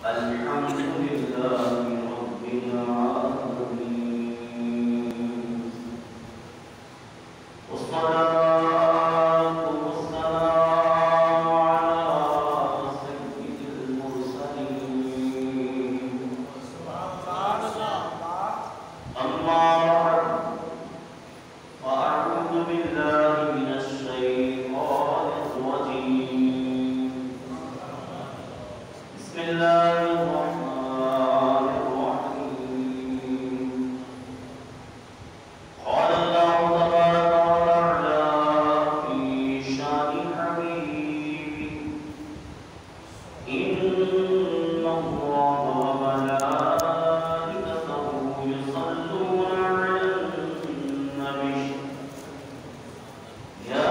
الحمد لله رب العالمين والصلاة والسلام على سيد المرسلين أما بعد فأعوذ بالله من الشيطان الرجيم بسم الله الرحمن الرحيم قال الله تبارك وتعالى في شان حبيبه إن الله وملائكته يصلون على النبي يا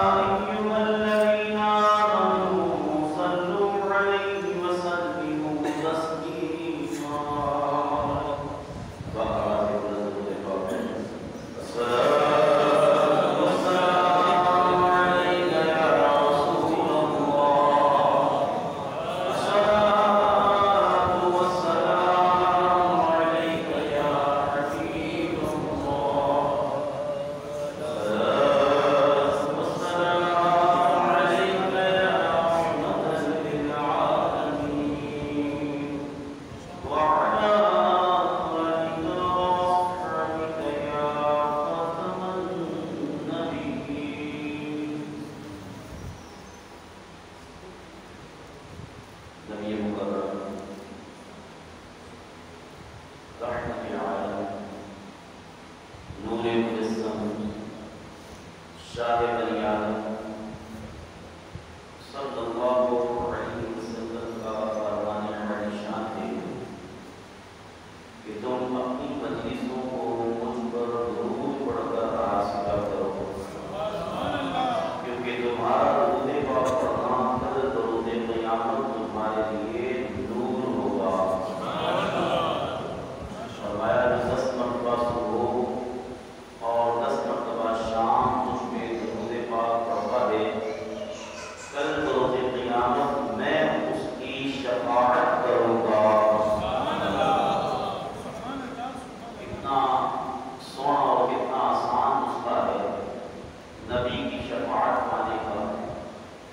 أيها الذين آمنوا صلوا عليه وسلموا تسليما الصلاة والسلام عليك يا رسول الله الصلاة والسلام عليك يا حبيب الله الصلاة والسلام عليك يا رحمة للعالمين وعلى آلك وصحبك يا خاتم النبيين نبی مکرم رحمت العالم نور مجسم شاہ بنی آدم صلی اللہ علیہ وسلم کا فرمان بڑی شان ہے کہ تم اپنی مجلسوں کو مجھ پر درود پڑھ کر آسکا کرو کیونکہ تمہارا درود پاک پڑھنا کل درود قیامت تمہارے لیے نور ہوگا فرمایا جو 10 مرتبہ صبح اور 10 مرتبہ شام تجھ پہ درود پاک پڑھتا ہے کل روز قیامت میں اس کی شفاعت کروں گا کتنا سونا اور کتنا آسان نسخہ ہے نبی کی شفاعت پانے کا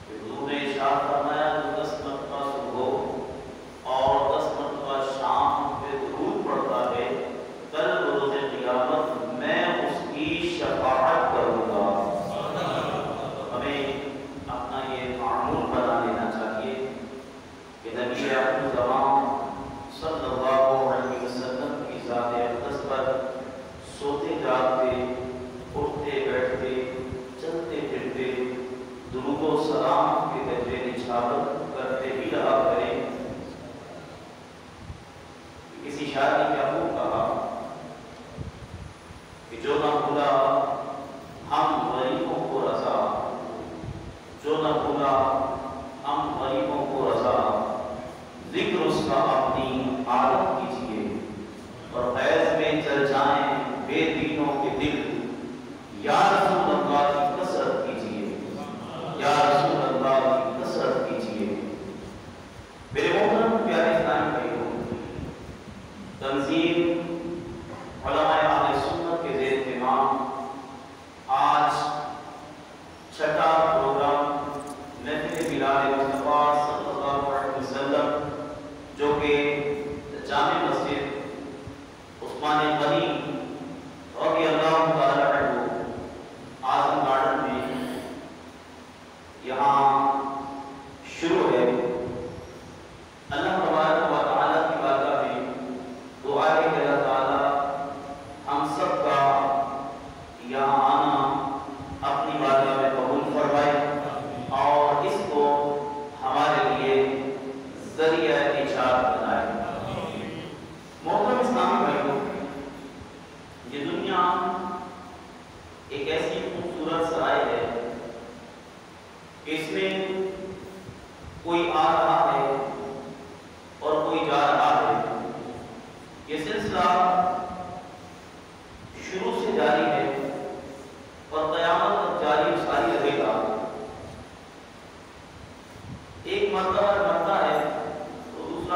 کہ حضور نے ارشاد فرمایا جو 10 مرتبہ صبح اور 10 مرتبہ شام پہ درود پڑھتا ہے کل روز قیامت میں اس کی شفاعت کروں گا ہمیں اپنا یہ معمول بنا لینا چاہیے کہ نبی اکرم زمان صلی اللہ علیہ وسلم کی ذات اقدس پر سوتے جاگتے اٹھتے بیٹھتے چلتے پھرتے درود و سلام کے درجے نچھاور کرتے ہی رہا کریں کسی شاعر نے کیا خوب کہا کہ جو نہ بھولا ہم غریبوں کو رضا جو نہ بھولا ہم غریبوں کو رضا ذکر اس کا اپنی عادت کیجیے اور فیض میں چل جائیں بے دینوں کے دل یا رسول اللہ کی کثرت کیجیے یا رسول اللہ کی کثرت کیجیے میرے محترم پیارے اسلامی بھائیوں تنظیم علماء اہل سنت کے زیر اہتمام آج چھٹا پروگرام محفل میلاد مصطفیٰ صلی اللہ علیہ وسلم جو کہ جامع مسجد عثمان غنی رضی اللہ تعالی عنہ اعظم گارڈن میں یہاں شروع ہے اللہ تبارک و تعالیٰ کی بارگاہ میں دعا ہے کہ اللہ تعالیٰ ہم سب کا یہاں آنا اپنی بارگاہ میں قبول فرمائے اور اس کو ہمارے لیے ذریعہ نجات بنائے محترم اسلامی بھائیوں یہ دنیا ایک ایسی خوبصورت سرائے ہے کہ اس میں کوئی آ رہا ہے اور کوئی جا رہا ہے یہ سلسلہ شروع سے جاری ہے اور قیامت تک جاری ساری رہے گا ایک مرتبہ مرتا ہے تو دوسرا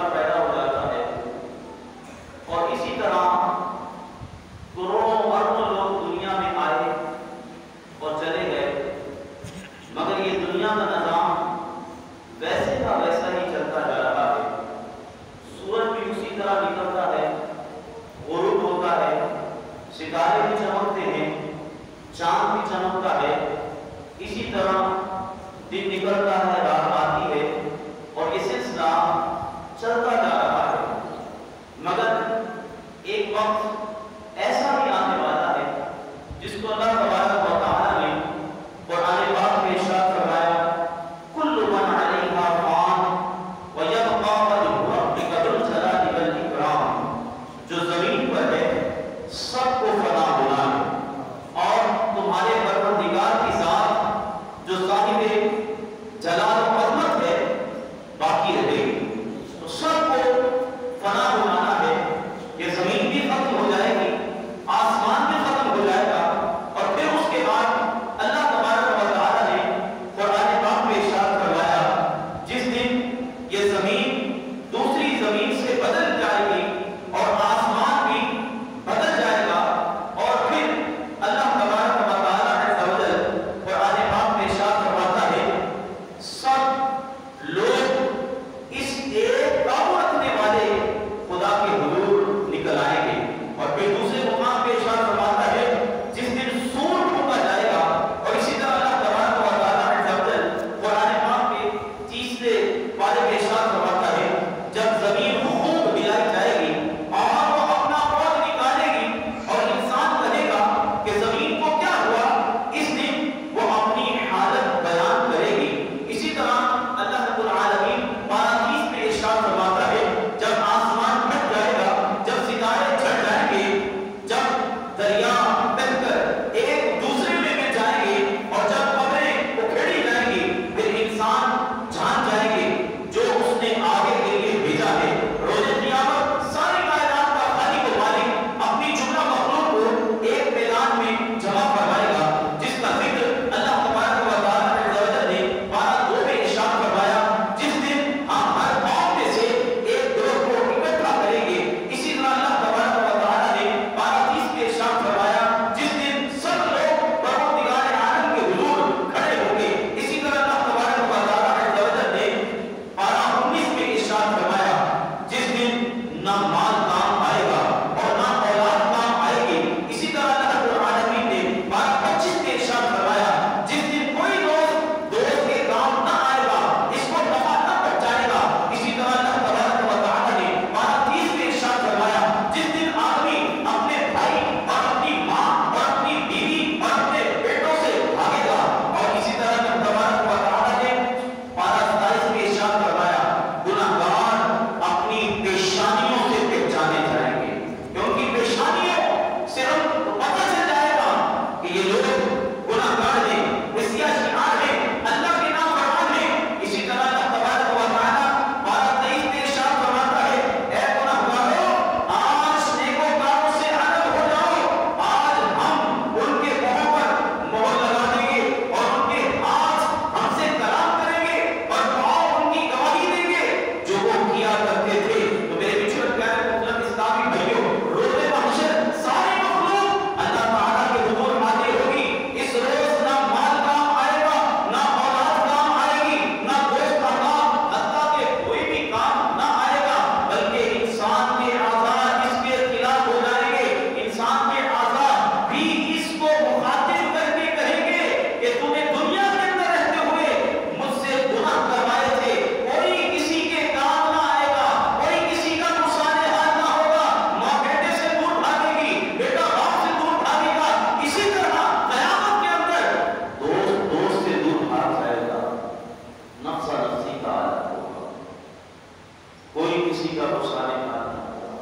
کسی کا غصہ نکالنا ہوگا.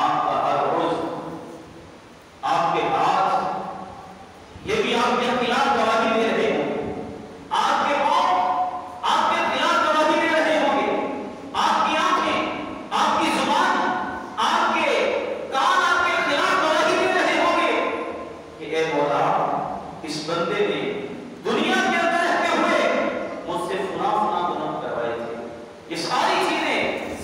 آپ کا ہر روز آپ کے ہاتھ یہ بھی آپ کے خلاف گواہی دے رہے ہوں گے. آپ کے پاؤں آپ کے خلاف گواہی دے رہے ہوں گے. آپ کی آنکھیں، آپ کی زبان، آپ کے کان آپ کے خلاف گواہی دے رہے ہوں گے کہ اے مولا اس بندے نے دنیا کے اندر رہتے ہوئے مجھ سے فلاں گناہ کروائے تھے. یہ ساری چیزیں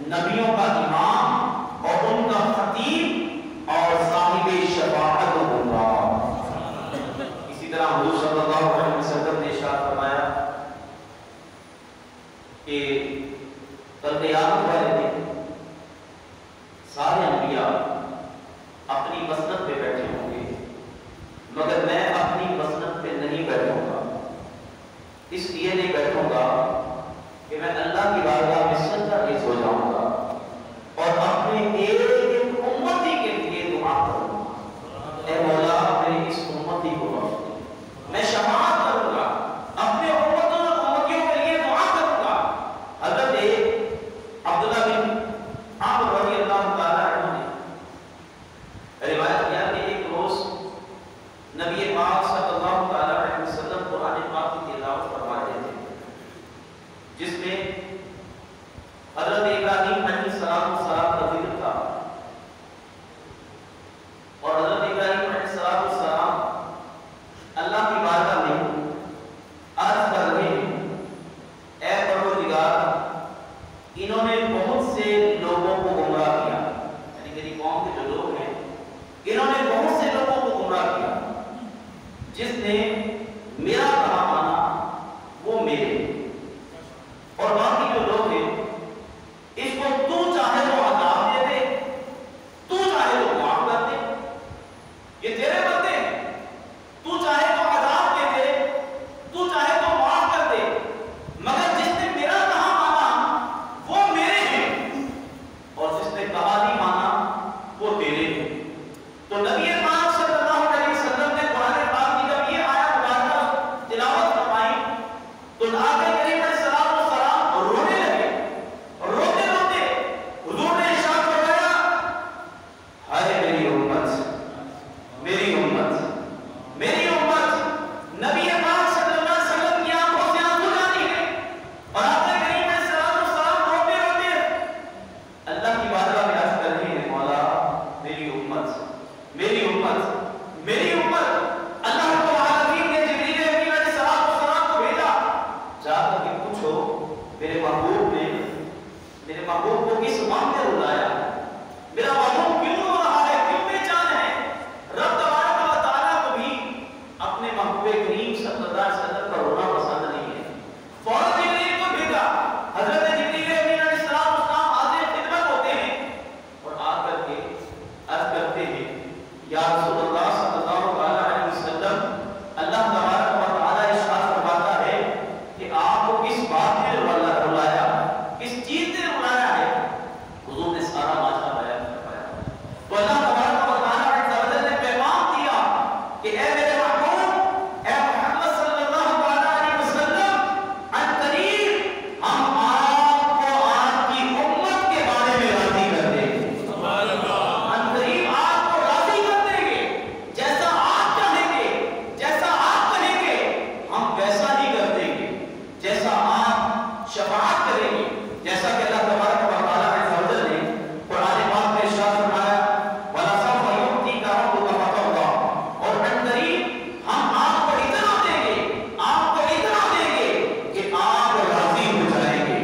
نبیوں کا امام اور ان کا خطیب اور صاحب شفاعت ہوگا۔ اسی طرح حضور صلی اللہ علیہ وسلم نے ارشاد فرمایا کہ کل قیامت والے دن سارے انبیاء اپنی مسند پہ بیٹھے ہوں گے، مگر میں اپنی مسند پہ نہیں بیٹھوں گا۔ اس لیے نہیں بیٹھوں گا کہ میں اللہ کی بارگاہ میں سجدہ ریز ہو جاؤں گا اور اپنے ایک ایک امتی کے لیے دعا کروں گا، اے مولا میری اس امتی کو بخش دے۔ میں شفاعت کروں گا، اپنے امتیوں کے لیے دعا کروں گا۔ حضرت عبداللہ بن عمرو رضی اللہ تعالیٰ عنہ نے روایت کیا کہ ایک روز نبی پاک صلی اللہ تعالیٰ علیہ وسلم قرآن پاک کی تلاوت فرما رہے تھے، جس میں حضرت ابراہیم علیہ السلام کا ذکر تھا، اور حضرت ابراہیم علیہ السلام اللہ کی بارگاہ میں عرض کر رہے ہیں، اے پروردگار انہوں نے بہت سے لوگوں کو گمراہ کیا، یعنی میری قوم کے جو لوگ ہیں انہوں نے بہت سے لوگوں کو گمراہ کیا، جس نے میرا کہا مانا وہ میرے، اور باقی جو لوگ ہیں اس کو تو چاہے تو عذاب دے دے، تو چاہے تو معاف کر دے، یہ تیرے بندے ہیں، تو چاہے تو عذاب دے دے، تو چاہے تو معاف کر دے، مگر جس نے میرا کہا مانا وہ میرے ہیں، اور جس نے کہا نہیں مانا وہ تیرے ہیں۔ تو نبی پاک صلی اللہ علیہ وسلم نے قرآن پاک کی جب یہ آیت مبارکہ تلاوت فرمائی تو آقا کریم علیہ السلام رونے لگے، اور روتے روتے حضور نے ارشاد فرمایا، ہائے میری امت، میری امت، میری امت۔ نبی پاک صلی اللہ علیہ وسلم کی آنکھوں سے آنسو جاری ہے، اور آقا کریم علیہ السلام روتے روتے اللہ کی بارگاہ میں عرض کر رہے ہیں، مولا میری امت، میری امت، میری امت۔ اللہ رب العالمین نے جبریل امین علیہ السلام کو بھیجا، جا کر کے پوچھو میرے محبوب کو کس غم نے رلایا، میرا محبوب کیوں رو رہا ہے، کیوں بے چین ہے۔ رب تبارک و تعالیٰ کو بھی اپنے محبوب کریم صلی اللہ علیہ وسلم کا رونا پسند نہیں ہے۔ فوراً جبریل کو بھیجا، حضرت جبریل امین علیہ السلام حاضر خدمت ہوتے ہیں اور آ کر کے عرض کرتے ہیں، یا رسول اللہ صلی اللہ علیہ وسلم، اللہ تبارک و تعالیٰ ارشاد فرماتا ہے کہ آپ کو کس بات نے رلایا، کس چیز نے رلایا ہے۔ حضور نے سارا واقعہ بیان فرمایا، تو اللہ تبارک و تعالیٰ نے پیغام دیا کہ اے میرے محبوب، اے محمد صلی اللہ علیہ وسلم، عن قریب ہم آپ کو آپ کی امت کے بارے میں راضی کر دیں گے، عن قریب آپ کو راضی کر دیں گے، جیسا آپ چاہیں گے، جیسا آپ کہیں گے ہم ویسا ہی کر دیں گے، جیسا آپ شفاعت کریں گے، جیسا کہ اللہ تبارک و تعالیٰ نے قرآن پاک میں ارشاد فرمایا، وَلَسَوْفَ يُعْطِيكَ رَبُّكَ فَتَرْضَىٰ، اور عن قریب ہم آپ کو اتنا دیں گے، آپ کو اتنا دیں گے کہ آپ راضی ہو جائیں گے۔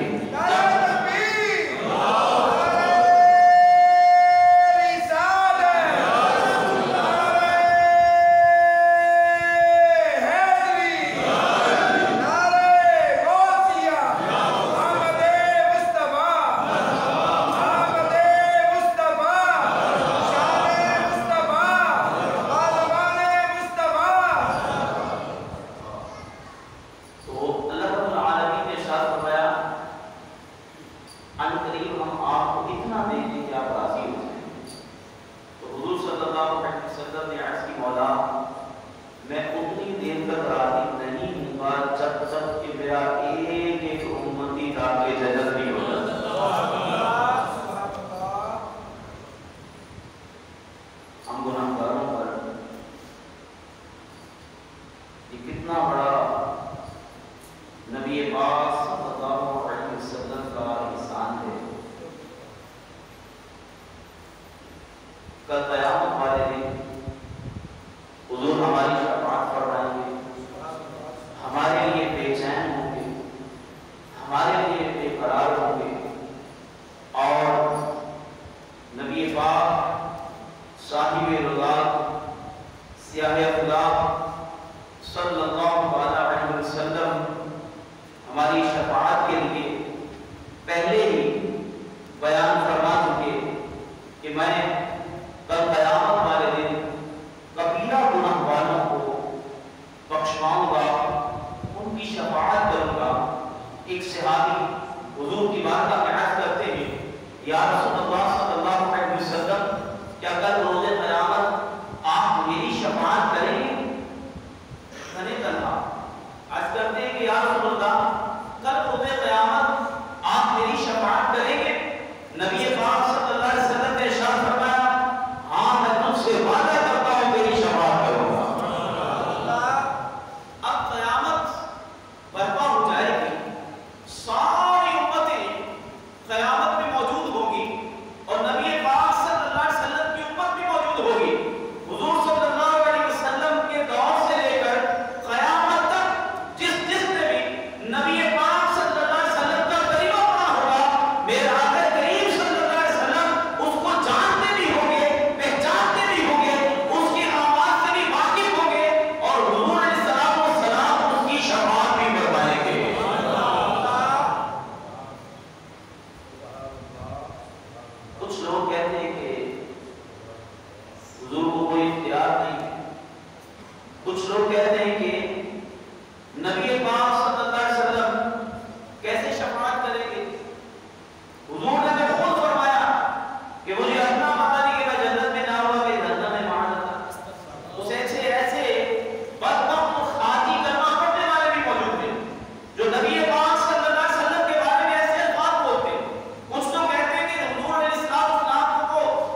تو اللہ رب العالمین نے ارشاد فرمایا، عن قریب ہم آپ کو اتنا دیں گے کہ آپ راضی ہو جائیں۔ تو حضور صلی اللہ علیہ وسلم نے عرض کی، مولا میں اتنی دیر تک راضی نہیں ہوں گا جب تک کہ میرا ایک ایک امتی داخل جنت نہیں ہو جاتا۔ ہم گناہگاروں پر یہ کتنا بڑا نبی پاک صلی اللہ علیہ وسلم کا احسان ہے۔ کل قیامت والے دن حضور ہماری شفاعت فرمائیں گے، ہمارے لیے بے چین ہوں گے، ہمارے لیے بے قرار ہوں گے، اور پہلے ہی بیان فرما چکے کہ میں کل قیامت والے دن کبیرہ گناہ والوں کو بخشواؤں گا، ان کی شفاعت کروں گا۔ ایک صحابی حضور کی بارگاہ میں عرض کرتے ہیں، یا رسول اللہ صلی اللہ علیہ وسلم، کیا کل روز قیامت آپ میری شفاعت کریں گے؟ نہیں کرنا۔ عرض کرتے ہیں کہ یا رسول اللہ، کل روز قیامت آپ میری شفاعت کریں گے؟ نبی پاک صلی اللہ علیہ وسلم نے ارشاد فرمایا، ہاں میں تم سے وعدہ کرتا ہوں تیری شفاعت کروں گا۔ اب قیامت برپا ہو جائے گی، ساری امتیں قیامت میں موجود ہوں گی اور نبی پاک صلی اللہ علیہ وسلم کی امت بھی موجود ہوگی۔ حضور صلی اللہ علیہ وسلم کے دور سے لے کر قیامت تک جس جس نے بھی نبی پاک صلی اللہ علیہ وسلم کا کلمہ پڑھا ہوگا، میرے آقا کریم صلی اللہ علیہ وسلم اس کو جانتے بھی ہوں گے، پہچانتے بھی ہوں گے، اس کی آواز سے بھی واقف ہوں گے اور حضور علیہ السلام اس کی شفاعت بھی فرمائیں گے۔ کچھ لوگ کہتے ہیں کہ حضور کو کوئی اختیار نہیں، کچھ لوگ کہتے ہیں کہ نبی پاک صلی اللہ علیہ وسلم کیسے شفاعت کریں گے؟ حضور نے تو خود فرمایا کہ مجھے اپنا پتہ نہیں کہ میں جنت میں نہ ہوا کہ جنت میں مان لیتا۔ اسے ایسے بدبخت و خاطی کلمہ پڑھنے والے بھی موجود تھے جو نبی پاک صلی اللہ علیہ وسلم کے بارے میں ایسے الفاظ بولتے ہیں۔ کچھ تو کہتے ہیں کہ حضور علیہ السلام کو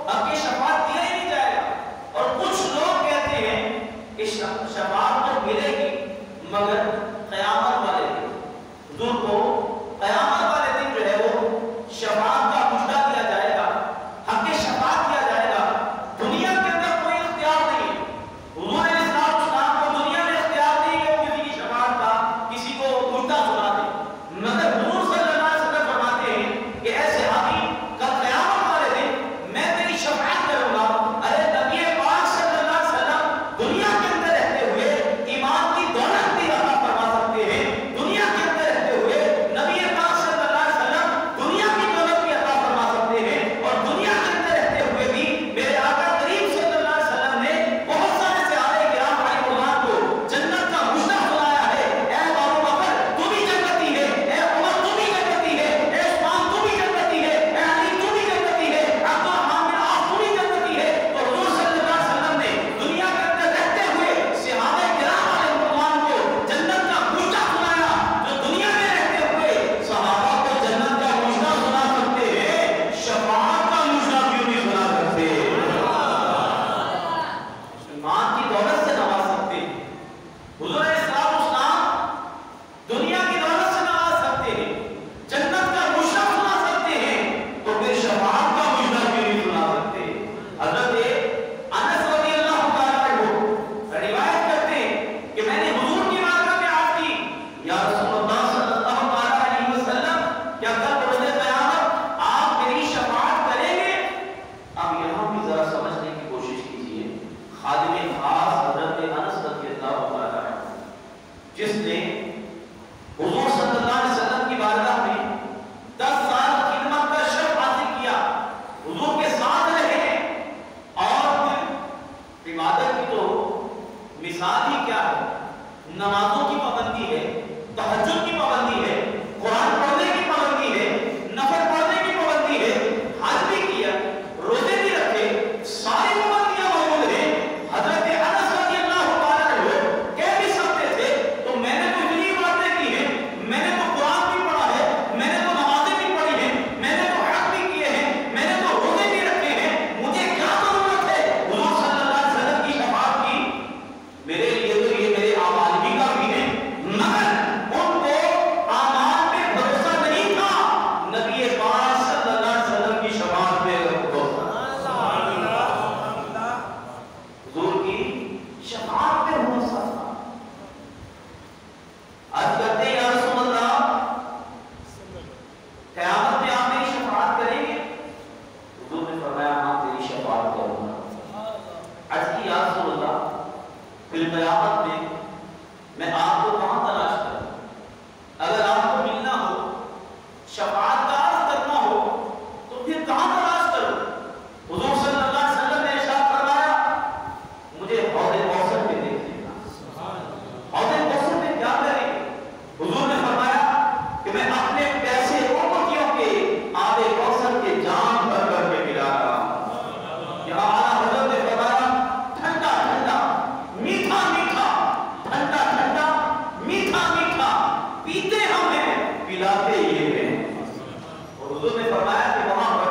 حضور نے فرمایا کہ وہاں پر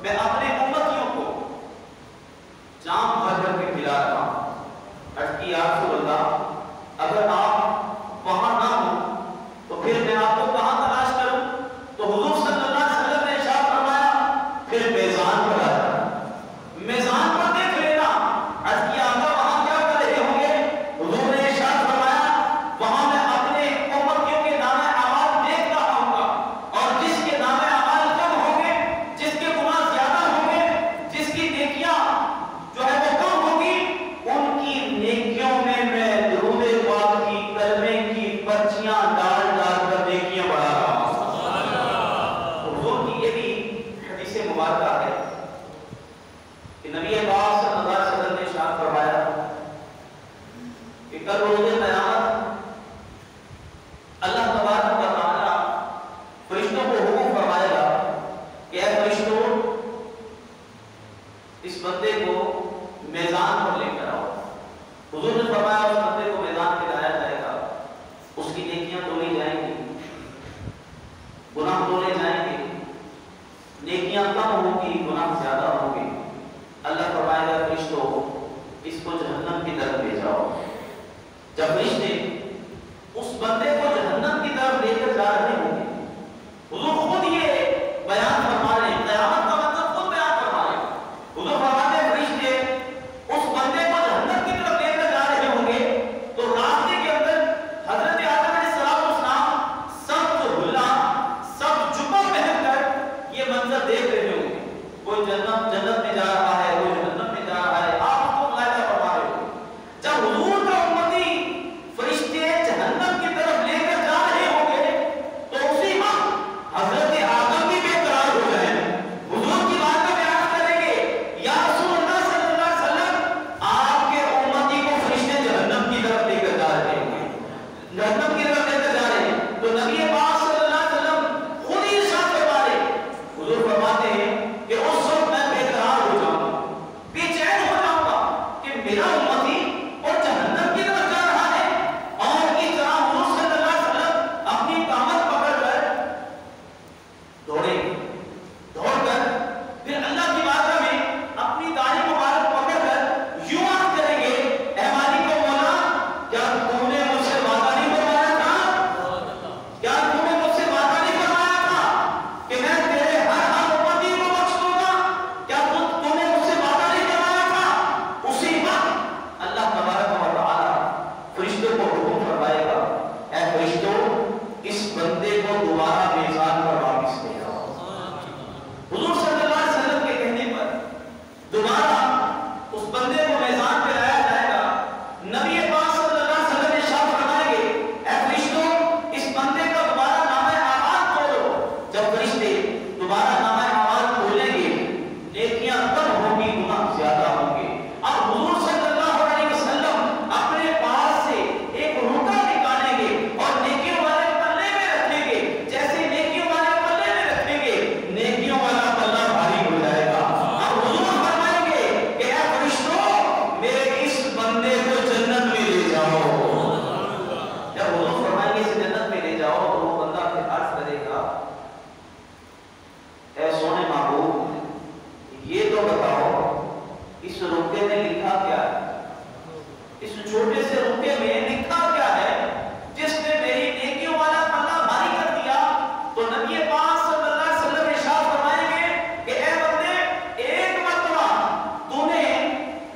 میں اپنے امتیوں کو جام بھر کر کے پلا رہا ہوں۔ عرض کی یا رسول اللہ اگر آپ وہاں نہ ہوں تو پھر میں آپ کو کہاں تلاش کروں؟ تو حضور صلی اللہ علیہ وسلم نے ارشاد فرمایا پھر میزان پر آ جانا، میزان پر دیکھ لینا۔ عرض کی آقا وہاں کیا کر رہے ہوں گے؟ حضور نے ارشاد فرمایا وہاں میں اپنے امتیوں کے نام اعمال دیکھ رہا ہوں گا، اور جس کے نام اعمال کم ہوں گے، جس کے گناہ زیادہ ہوں گے، جس کی نیکیاں جو ہے وہ کم ہوگی، ان کی نیکیوں میں درود پاک کی کلمے کی پرچیاں ڈال ڈال کر نیکیاں بڑھا رہا ہوں۔ حضور کی یہ بھی حدیث مبارکہ ہے کہ نبی پاک صلی اللہ علیہ وسلم نے ارشاد فرمایا کہ کل روز قیامت اللہ تبارک و تعالی فرشتوں کو حکم فرمائے گا کہ اے فرشتوں اس بندے کو میزان پر لے کر آؤ۔ حضور نے فرمایا اس بندے کو میدان پہ لایا جائے گا، اس کی نیکیاں تولی جائیں گی، گناہ تولے جائیں گے، نیکیاں کم ہوں گی، گناہ زیادہ ہوں گے۔ اللہ فرمائے گا فرشتوں اس کو جہنم کی طرف لے جاؤ۔ جب فرشتے اس بندے کو جہنم کی طرف لے کر جا رہے ہوں گے، حضور خود یہ بیان فرما رہے ہیں، قیامت کا مطلب خود بیان فرما رہے ہیں۔ حضور فرماتے ہیں فرشتے اس بندے کو جہنم کی طرف لے کر جا رہے ہوں گے تو راستے کے اندر حضرت آدم علیہ السلام سب دھلا سب جبہ پہن کر یہ منظر دیکھ رہے ہوں گے، کوئی جنت میں جا رہا ہے، کوئی جہنم میں جا رہا ہے، آپ اس کو ملاحظہ فرما رہے ہوں گے۔ جب حضور کا امتی فرشتے جہنم کی طرف لے کر جا رہے ہوں گے تو اسی وقت حضرت آدم بھی بے قرار ہو جائیں، حضور کی بات کا بیان کریں گے یا رسول اللہ صلی اللہ علیہ وسلم آپ کے امتی کو فرشتے جہنم کی طرف لے کر جا رہے ہوں گے، جہنم کی طرف لے کر جا رہے ہیں تو نبی پاک صلی اللہ علیہ وسلم خود ہی ارشاد فرما رہے ہیں، حضور فرماتے ہیں کہ اس وقت میں بے قرار ہو جاؤں گا، بے چین ہو جاؤں گا کہ میرا امتی اور جہنم کی طرف جا رہا ہے، اور اس طرح حضور صلی اللہ علیہ وسلم اپنی قامت پکڑ کر دوڑیں گے، دوڑ کر پھر اللہ کی بارگاہ میں اپنی داڑھی مبارک پکڑ کر یوں عرض کریں گے اے مالک و مولا کیا تم نے مجھ سے وعدہ نہیں فرمایا تھا، کیا تم نے مجھ سے وعدہ نہیں فرمایا تھا کہ میں تیرے ہر امتی کو بخش دوں گا، کیا تم نے مجھ سے وعدہ نہیں فرمایا تھا؟ اسی وقت اللہ تبارک و تعالی فرشتوں کو حکم فرمائے گا اے فرشتوں اس بندے کو دوبارہ میزان پر واپس لے آؤ۔ حضور صلی اللہ علیہ وسلم کے کہنے پر دوبارہ اس بندے کو میزان پہ لایا جائے گا۔ نبی پاک صلی اللہ علیہ وسلم نے ارشاد فرمائیں گے اے فرشتوں اس بندے کا دوبارہ نامہ اعمال کھولو۔ جب فرشتے دوبارہ نامہ اعمال کھولیں گے نیکیاں کم ہوں گی، گناہ زیادہ ہوں گے۔ اب حضور صلی اللہ علیہ وسلم اپنے پاس سے ایک روٹا نکالیں گے اور نیکیوں والے پلے میں رکھیں گے، جیسے نیکیوں والے پلے میں رکھیں گے نیکیوں والا پلہ بھاری ہو جائے گا۔ اب حضور فرمائیں گے کہ اے فرشتوں میرے اس بندے کو جنت میں لے جاؤ۔ جب حضور فرمائیں گے اسے جنت میں لے جاؤ تو وہ بندہ پھر عرض کرے گا اے سونے محبوب یہ تو بتاؤ اس رکے میں لکھا کیا ہے، اس چھوٹے سے رکے میں لکھا کیا ہے جس نے میری نیکیوں والا پلہ بھاری کر دیا؟ تو نبی پاک صلی اللہ علیہ وسلم ارشاد فرمائیں گے کہ اے بندے ایک مرتبہ تو نے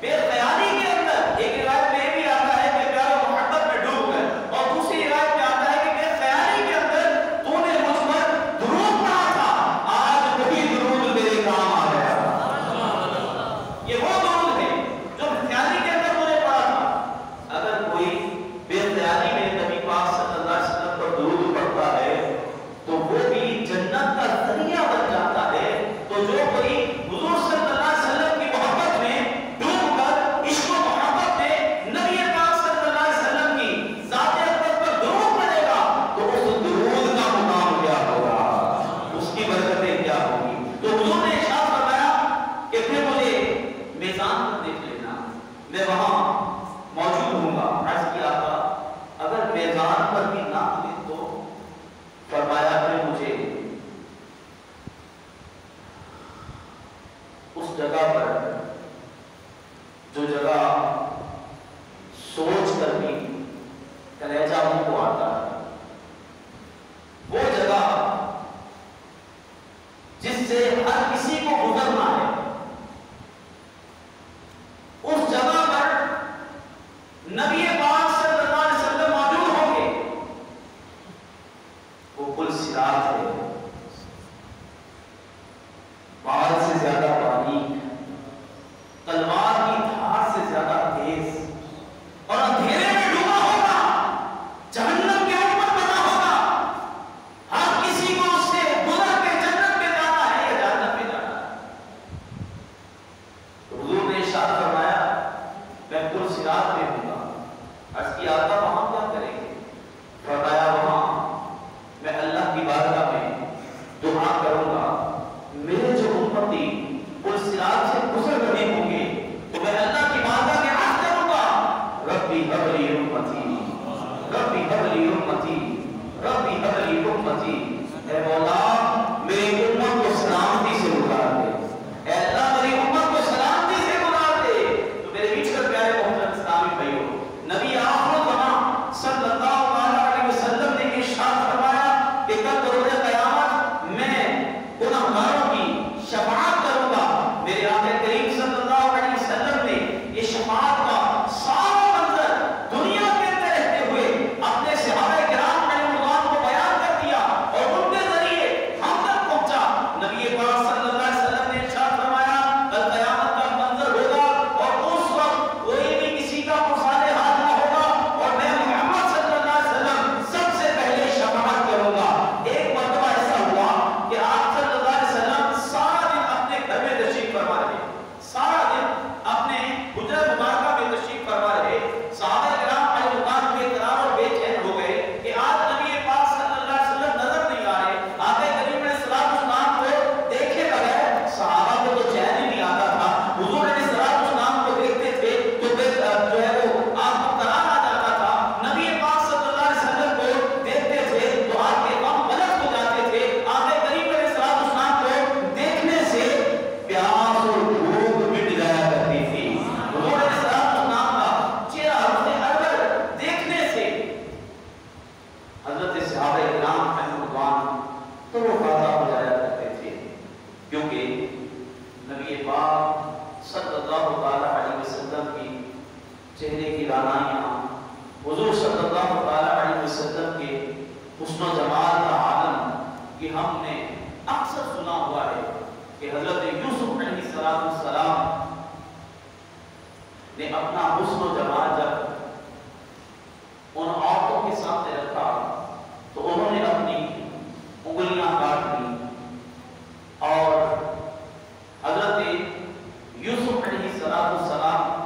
بے خیالی کے اندر، ایک روایت میں بھی آتا ہے کہ پیار و محبت میں ڈوب گئے، اور دوسری روایت میں آتا ہے کہ بے خیالی کے اندر تو نے مجھ پر درود پڑھا تھا، آج وہی درود میرے کام آ گیا۔ یہ وہ درود ہے جو خیالی کے اندر تو نے پڑھا تھا۔ اگر کوئی بے خیالی میں نبی پاک صلی اللہ علیہ وسلم پر درود پڑھتا ہے تو وہ بھی جنت کا ذریعہ بن جاتا ہے۔ تو جو کوئی حضور صلی اللہ علیہ وسلم کی محبت میں ڈوب کر عشق و محبت میں نبی پاک صلی اللہ علیہ وسلم کی ذات اقدس پر درود پڑھے گا تو اس درود کا مقام کیا ہوگا، اس کی برکتیں کیا ہوگی۔ تو حضور نے ارشاد فرمایا کہ پھر مجھے میزان پر دیکھ لینا، میں وہاں موجود ہوں گا۔ عرض کیا تھا اگر میزان پر بھی نہ ملے تو فرمایا پھر مجھے جگہ پر جو جگہ سوچ کر بھی کلیجہ منہ کو آتا ہے، وہ جگہ جس سے ہر کسی کو گزرنا ہے، اس جگہ پر نبی پاک صلی اللہ علیہ وسلم موجود ہوں گے۔ وہ پل صراط ہے، بال سے زیادہ باریک، تلوار کی دھار سے زیادہ تیز، اور اندھیرے میں ڈوبا ہوگا، جہنم کے اوپر بنا ہوگا۔ ہر کسی کو اس سے گزر کے جنت میں جانا ہے یا جہنم میں جانا ہے۔ حضور نے ارشاد فرمایا میں پل صراط میں ہوں گا۔ عرض کیا آقا وہاں کیا کریں گے؟ فرمایا وہاں میں اللہ کی بارگاہ میں دعا کروں گا، میرے جو امتی پل صراط سے گزر رہے ہوں گے تو میں اللہ کی بارگاہ میں عرض کروں گا ربی هب لی امتی، ربی هب لی امتی، ربی هب لی امتی۔ اے مولا میری امت کو سلامتی سے گزار دے، اے اللہ میری امت کو سلامتی سے گزار دے۔ تو میرے بیچ کر پیارے محترم اسلامی بھائیوں، نبی آخر الزمان صلی اللہ علیہ وسلم نے ارشاد فرمایا کہ کل روز قیامت میں گنہگاروں کی شفاعت کروں گا۔ میرے آقا کریم صلی اللہ علیہ وسلم نے یہ شفاعت کا سارا منظر دنیا کے اندر رہتے ہوئے اپنے صحابہ کرام علیہ رضوان کو بیان کر دیا اور ان کے ذریعے ہم تک پہنچا۔ نبی پاک صلی اللہ علیہ وسلم نے ارشاد فرمایا کل قیامت کا منظر ہوگا اور اس وقت کوئی بھی کسی کا پرسالے حال نہ ہوگا اور میں محمد صلی اللہ علیہ وسلم سب سے پہلے شفاعت کروں گا۔ ایک مرتبہ ایسا ہوا کہ آپ صلی اللہ علیہ وسلم سارا دن اپنے گھر میں تشریف فرما رہے، سارا دن اپنے حجرہ مبارکہ میں تشریف فرما رہے۔ صحابہ کرام علیہ رضوان بے قرار اور بے چین ہو گئے کہ آج نبی پاک صلی اللہ علیہ وسلم نظر نہیں آ رہے۔ آقا کریم علیہ السلام کو دیکھے بغیر صحابہ کو تو چین ہی نہیں آتا تھا۔ حضور علیہ السلام کو دیکھتے تھے تو جو ہے وہ آپ کو قرار آ جاتا تھا۔ نبی پاک صلی اللہ علیہ وسلم کو دیکھتے تھے تو آپ کے غم غلط ہو جاتے تھے۔ آقا کریم علیہ السلام کو دیکھنے سے پیاس اور بھوک مٹ جایا کرتی تھی۔ حضور علیہ السلام کا چہرہ حسن انور دیکھنے سے حضرت صحابہ کرام علیہ رضوان تو وہ فاضا ہو جایا کرتے تھے، کیونکہ نبی پاک صلی اللہ علیہ وسلم کی چہرے کی رانائیاں، حضور صلی اللہ علیہ وسلم کے حسن و جمال کا عالم، کہ ہم نے اکثر سنا ہوا ہے کہ حضرت یوسف علیہ السلام نے اپنا حسن و جمال جب ان عورتوں کے سامنے رکھا تو انہوں نے اپنی انگلیاں کاٹ لی، اور حضرت یوسف علیہ السلام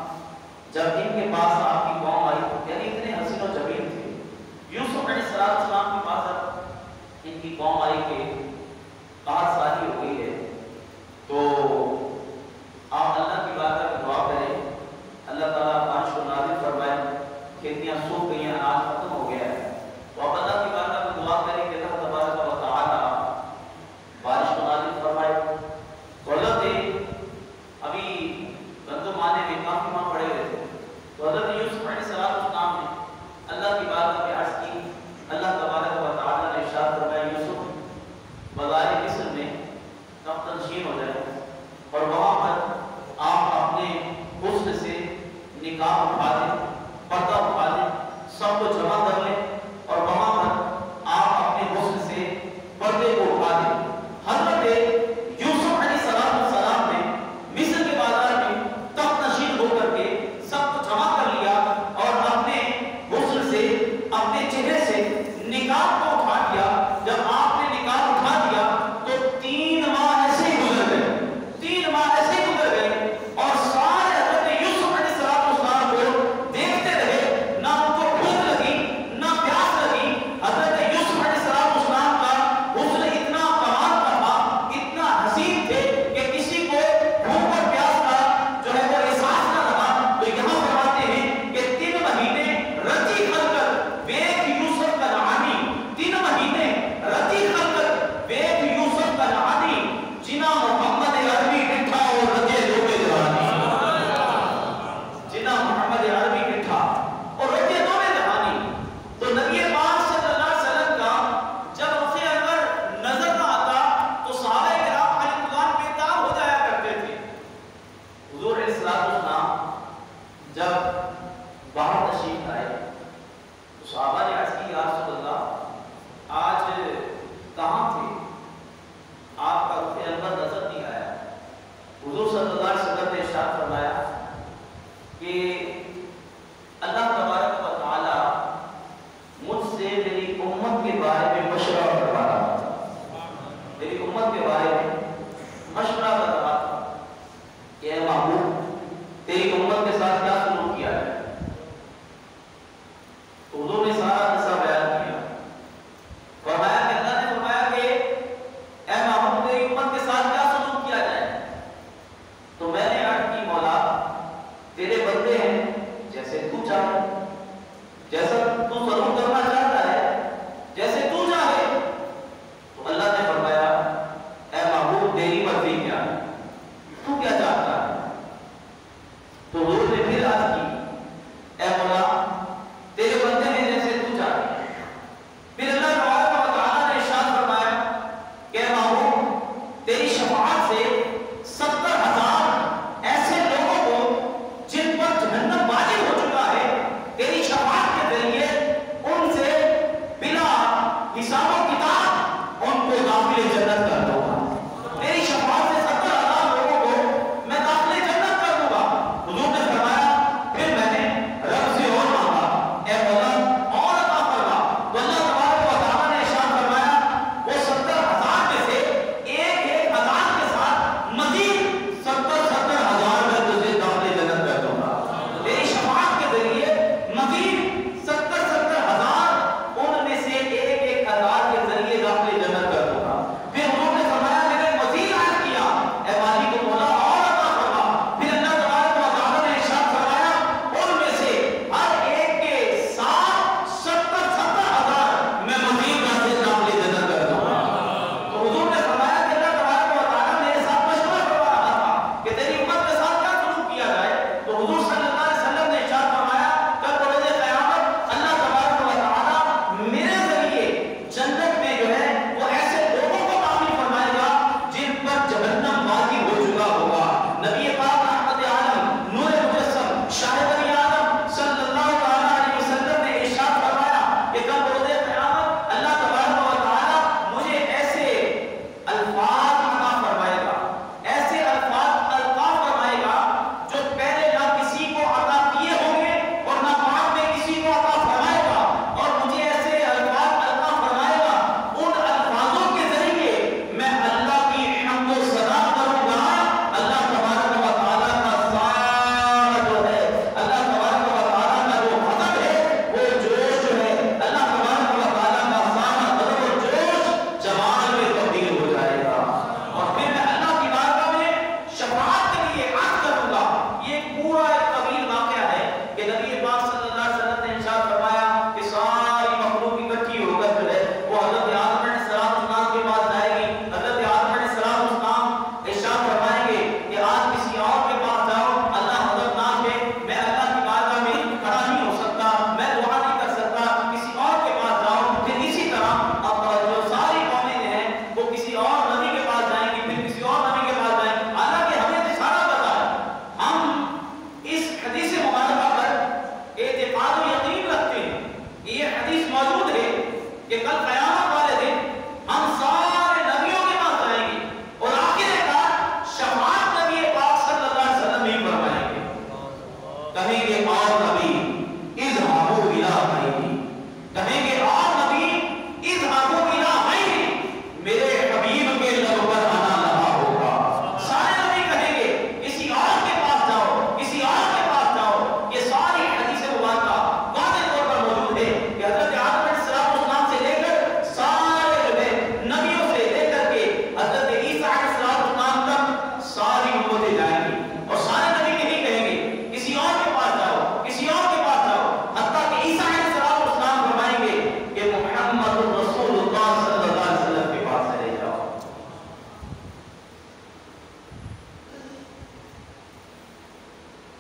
جب ان کے پاس آپ کی قوم آئی، یعنی اتنے حسین و جمیل تھے، یوسف علیہ السلام کے پاس جب ان کی قوم آئی کہ قحط ساری ہو گئی ہے، تو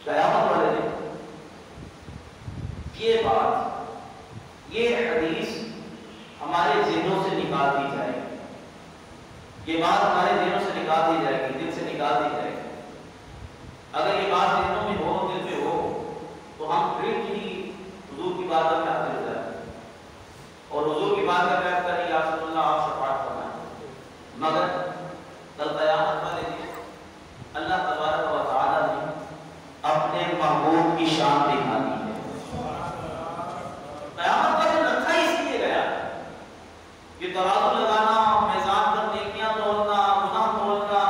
قیامت والے دن یہ بات، یہ حدیث ہمارے ذہنوں سے نکال دی جائے گی، یہ بات ہمارے ذہنوں سے نکال دی جائے گی، دل سے نکال دی جائے گی۔ اگر یہ بات ذہنوں میں ہو، دل میں ہو، تو ہم ڈائریکٹلی حضور کی بات میں حاضر ہو جائیں اور حضور کی بات میں بیٹھ کر یا رسول اللہ آپ شفاعت فرمائیں۔ مگر کل قیامت والے دن اللہ تبارک و تعالیٰ نے اپنے محبوب کی شان دکھانی ہے۔ قیامت کا دن رکھا اس لیے گیا کہ ترازو لگانا، میزان پر نیکیاں تولنا، گناہ تولنا،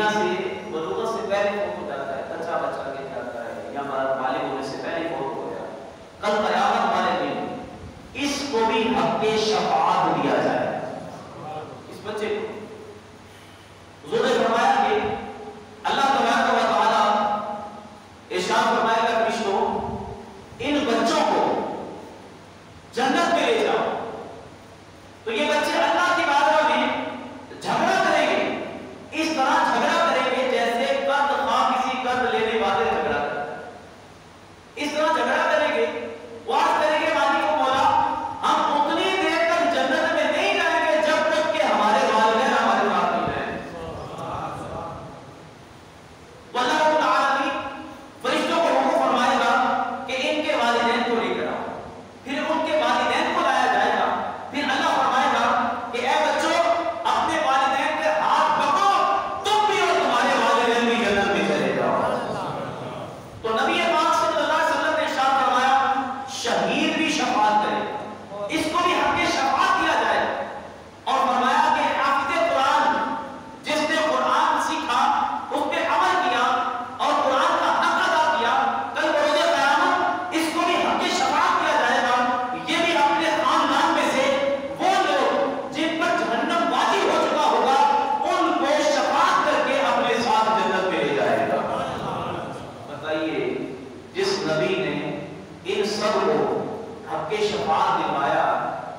دنیا سے بلوغت سے پہلے فوت ہو جاتا ہے، بچہ بچہ گر جاتا ہے یا بالغ ہونے سے پہلے فوت ہو گیا، کل قیامت والے دن اس کو بھی حق شفاعت دیا جائے اس بچے کو. حضور نے فرمایا کہ اللہ تبارک و تعالی ارشاد فرمائے گا فرشتوں ان بچوں کو جنت میں لے جاؤ. تو یہ بچے اللہ کی بارگاہ میں جھگڑا کریں گے، اس طرح جھگڑا کریں گے جیسے قرض خواہ کسی قرض لینے والے جھگڑا کریں، اس طرح جھگڑا کریں گے، واس کریں گے مالک کو مولا ہم اتنی دیر تک جنت میں نہیں جائیں گے جب تک کہ ہمارے والدین ہمارے ساتھ نہیں رہیں. اللہ رب العالمین فرشتوں کو حکم فرمائے گا کہ ان کے والدین کو لے کر آؤ. پھر ان کے والدین کو لایا جائے گا. پھر اللہ فرمائے گا کہ اے بچوں اپنے والدین کے ہاتھ پکڑو، تم بھی اور تمہارے والدین بھی جنت میں چلے جاؤ. تو نبی پاک صلی اللہ علیہ وسلم نے ارشاد فرمایا شہید بھی شفاعت کرے، اس کو بھی حق شفاعت دیا جائے. اور فرمایا کہ حافظ قرآن جس نے قرآن سیکھا اس پہ عمل کیا اور قرآن کا حق ادا کیا، کل بروز قیامت اس کو بھی حق شفاعت دیا جائے گا. یہ بھی اپنے خاندان میں سے وہ لوگ جن پر جہنم واجب ہو چکا ہوگا ان کو شفاعت کر کے اپنے ساتھ جنت میں لے جائے گا. بتائیے جس نبی نے ان سب کو حق شفاعت دلوایا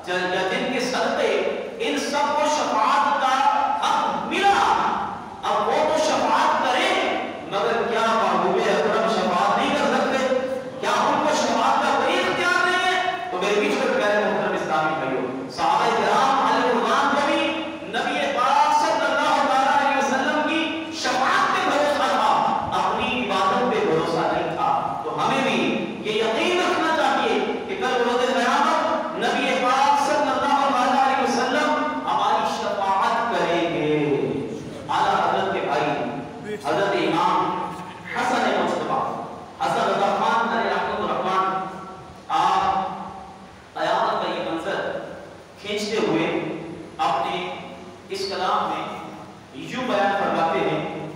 یا جن کے صدقے ان سب کو شفاعت کا حق ملا، اب وہ تو شفاعت کریں مگر کیا محبوب اکرم شفاعت نہیں کر سکتے؟ کیا ان کو شفاعت کا کوئی اختیار نہیں ہے؟ تو میرے بیچ میں پیارے محترم اسلامی بھائیوں، صحابہ کرام علیہ رضوان کو بھی نبی پاک صلی اللہ علیہ وسلم کی شفاعت پہ بھروسہ تھا، اپنی عبادت پہ بھروسہ نہیں تھا. تو ہمیں بھی یہ یقین رکھنا چاہیے کہ کل روز قیامت نبی پاک صلی اللہ علیہ وسلم ہماری شفاعت کریں گے. اعلیٰ حضرت کے بھائی حضرت امام حسن مجتبی حسن رضا خان علیہ رحمۃ الرحمن آپ قیامت کا یہ منظر کھینچتے ہوئے اپنے اس کلام میں یوں بیان فرماتے ہیں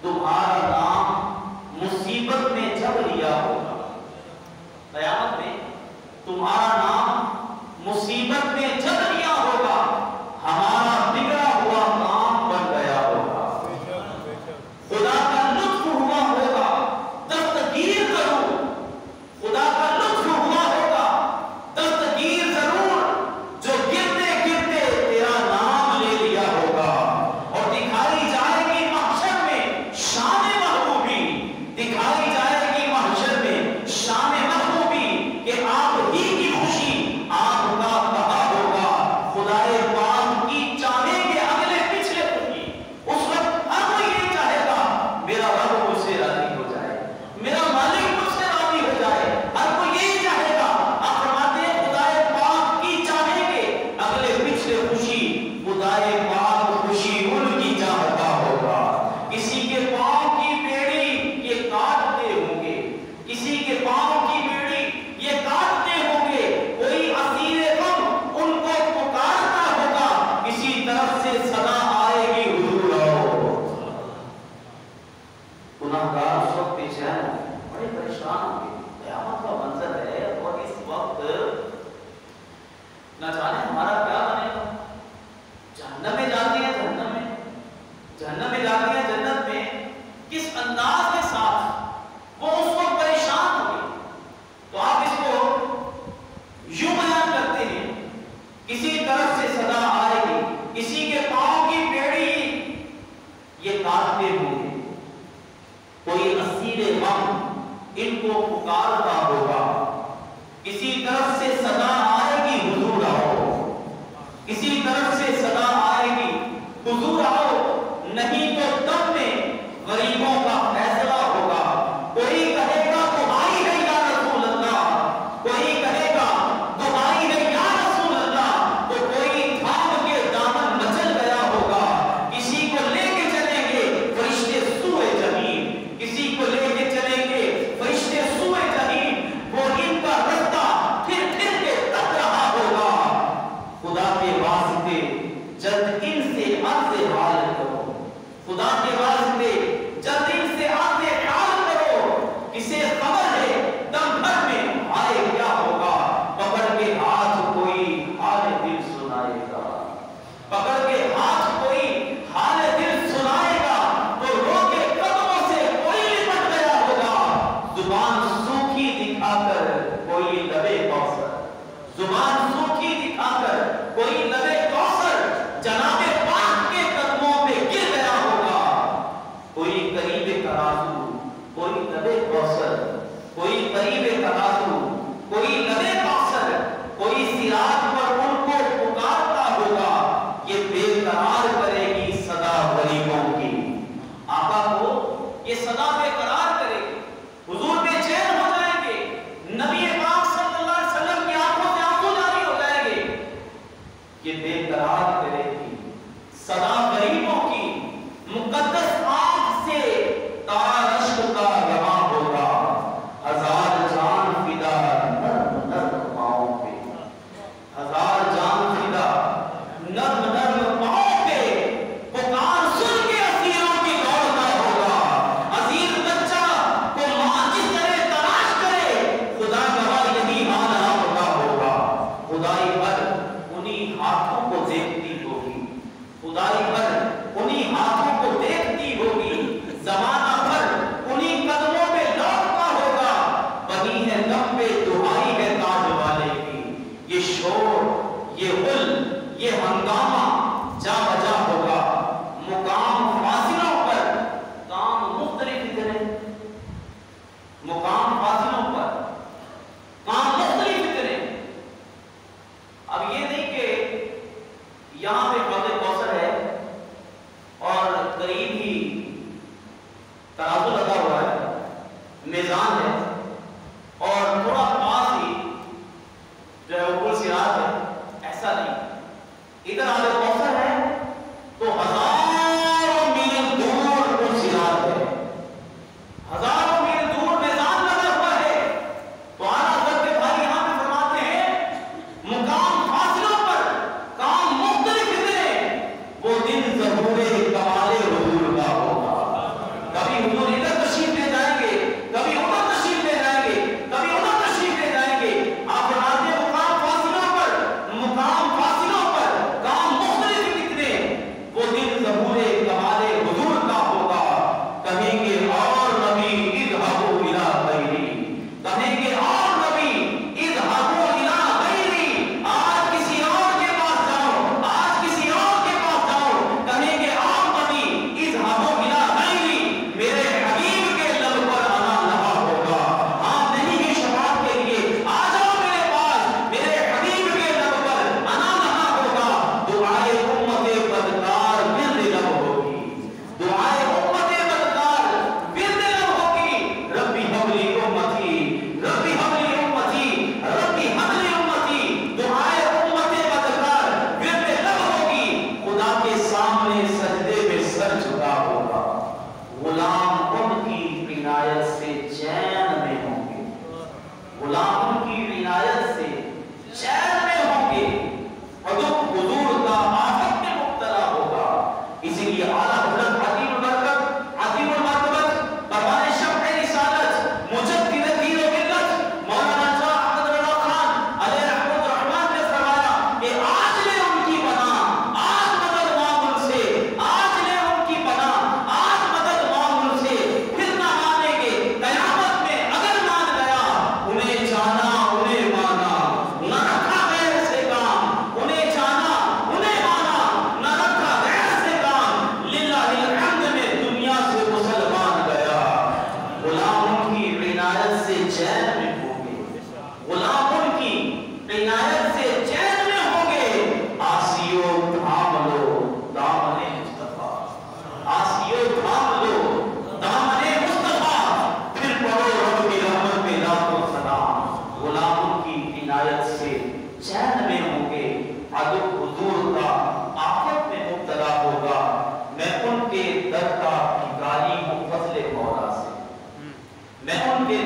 تمہارا نام مصیبت میں جب لیا ہوگا. قیامت میں تمہارا نام مصیبت میں جب لیا ہوگا ہمارا بگڑا ہوا کام بن گیا ہوگا. خدا کا لطف ہوا ہوگا دستگیر ضرور، خدا کا لطف ہوا ہوگا دستگیر ضرور، جو گرتے گرتے تیرا نام لے لیا ہوگا. اور دکھائی جائے گی محشر میں شان محبوبی، دکھائی جائے گی محشر میں شان محبوبی کہ آپ ہی کی خوشی آپ کا کہا ہوگا. خدائے پاک کی چاہیں گے اگلے پچھلے خوشی، اس وقت ہر کوئی یہ چاہے گا میرا رب مجھ سے راضی ہو جائے، میرا مالک مجھ سے راضی ہو جائے. ہر کوئی یہی چاہے گا. آپ فرماتے ہیں خدائے پاک کی چاہیں گے اگلے پچھلے خوشی، خدائے پاک خوشی ان کی چاہتا ہوگا. کسی کے پاؤں کی بیڑی یہ کاٹتے ہوں گے، کسی کے پاؤں کی بیڑی یہ کاٹتے ہوں گے، کوئی اسیر غم ان کو پکارتا ہوگا، کسی طرف سے صدا آئے گی حضور آؤ. گناہگار اس وقت بے چین ہوں گے، بڑے پریشان ہوں گے. قیامت کا منظر ہے اور اس وقت نہ جانے ہمارا کیا بنے گا. جہنم میں جاتے ہیں، جہنم میں جاتے ہیں، جنت میں کس انداز کے ساتھ وہ اس وقت پریشان ہوں گے. تو آپ اس کو یوں بیان کرتے ہیں کسی طرف سے صدا آئے گی، کسی کے پاؤں کی بیڑی یہ کاٹتے ہوں گے، کوئی اسیر غم ان کو پکارتا ہوگا، کسی طرف سے صدا آئے گی حضور آؤ، کسی طرف سے صدا آئے گی حضور آؤ. نہیں تو تب میں غریبوں کا فیصلہ ہوگا. کوئی کہے گا دعائی ہے یا رسول اللہ، کوئی کہے گا دعائی ہے یا رسول اللہ، تو کوئی تھام کے دامن مچل گیا ہوگا. کسی کو لے کے چلیں گے فرشتے سوئے جہنم، کسی کو لے کے چلیں گے فرشتے سوئے جہنم. وہ ان کا رستہ پھر کے تک رہا ہوگا. خدا کے واسطے جلد ان سے عرض حال کرو، خدا کے واسطے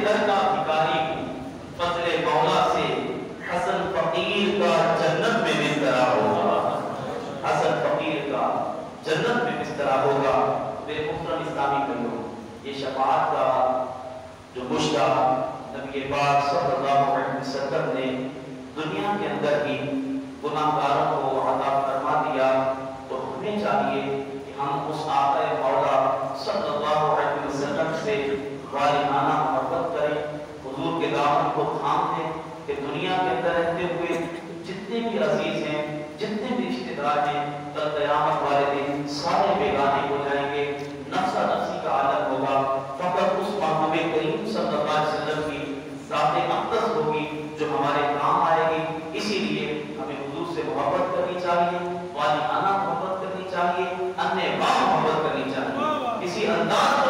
گھر کا بھکاری ہوں، فضل مولا سے حسن فقیر کا جنت میں بستر ہوگا، حسن فقیر کا جنت میں بستر ہوگا۔ میرے محترم اسلامی بھائیوں، یہ شفاعت کا جو مشتہ نبی پاک صلی اللہ علیہ وسلم نے دنیا کے اندر ہی گناہگاروں کو عطا فرما دیا، تو ہمیں چاہیے کہ ہم اس آقا مولا صلی اللہ علیہ وسلم سے غالبانہ محبت کریں، حضور کے دامن کو تھام دیں کہ دنیا کے اندر رہتے ہوئے جتنے بھی عزیز ہیں، جتنے بھی رشتے دار ہیں، کل قیامت والے دن سارے بیگانے ہو جائیں گے، نفسا نفسی کا عالم ہوگا، فقط اس محبوب کریم صلی اللہ علیہ وسلم کی ذات اقدس ہوگی جو ہمارے کام آئے گی۔ اسی لیے ہمیں حضور سے محبت کرنی چاہیے، والدانہ محبت کرنی چاہیے، انیہ محبت کرنی چاہیے، اسی انداز